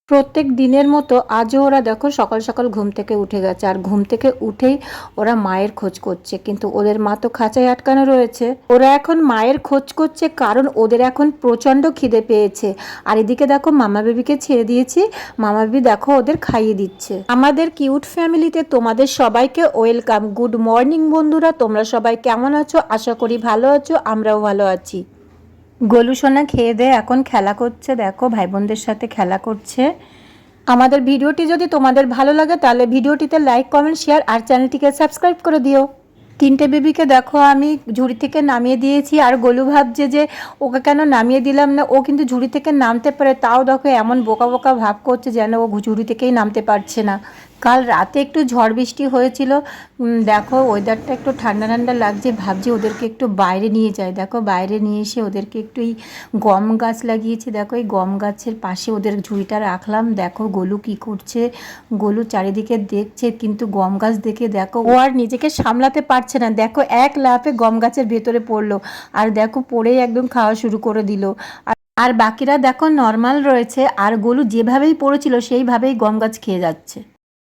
প্রত্যেক দিনের মতো আজও ওরা দেখো সকাল সকাল ঘুম থেকে উঠে গেছে, আর ঘুম থেকে উঠেই ওরা মায়ের খোঁজ করছে। কিন্তু ওদের মা তো খাঁচায় আটকানো রয়েছে। ওরা এখন মায়ের খোঁজ করছে কারণ ওদের এখন প্রচণ্ড খিদে পেয়েছে। আর এদিকে দেখো মামা বেবিকে ছেড়ে দিয়েছি, মামা বেবি দেখো ওদের খাইয়ে দিচ্ছে। আমাদের কিউট ফ্যামিলিতে তোমাদের সবাইকে ওয়েলকাম। গুড মর্নিং বন্ধুরা, তোমরা সবাই কেমন আছো? আশা করি ভালো আছো, আমরাও ভালো আছি। গোলু সোনা খেয়ে দিয়ে এখন খেলা করছে, দেখো ভাই বোনদের সাথে খেলা করছে। আমাদের ভিডিওটি যদি তোমাদের ভালো লাগে তাহলে ভিডিওটিতে লাইক, কমেন্ট, শেয়ার আর চ্যানেলটিকে সাবস্ক্রাইব করে দিও। তিনটে বেবিকে দেখো আমি ঝুড়ি থেকে নামিয়ে দিয়েছি, আর গোলু ভাবছে যে ওকে কেন নামিয়ে দিলাম না। ও কিন্তু ঝুড়ি থেকে নামতে পারে, তাও দেখো এমন বোকা বোকা ভাব করছে যেন ও ঝুড়ি থেকেই নামতে পারছে না। কাল রাতে একটু ঝড় বৃষ্টি হয়েছিল, দেখো ওয়েদারটা একটু ঠান্ডা ঠান্ডা লাগছে, ভাবছি ওদেরকে একটু বাইরে নিয়ে যাই। দেখো বাইরে নিয়ে এসে ওদেরকে একটু এই গম গাছ লাগিয়েছি, দেখো এই গম গাছের পাশে ওদের ঝুড়িটা রাখলাম। দেখো গোলু কি করছে, গোলু চারিদিকে দেখছে, কিন্তু গম গাছ দেখে দেখো ও আর নিজেকে সামলাতে পারছে না। দেখো এক লাফে গম গাছের ভেতরে পড়লো, আর দেখো পড়েই একদম খাওয়া শুরু করে দিল। আর বাকিরা দেখো নর্মাল রয়েছে, আর গোলু যেভাবেই পড়েছিল সেইভাবেই গম গাছ খেয়ে যাচ্ছে।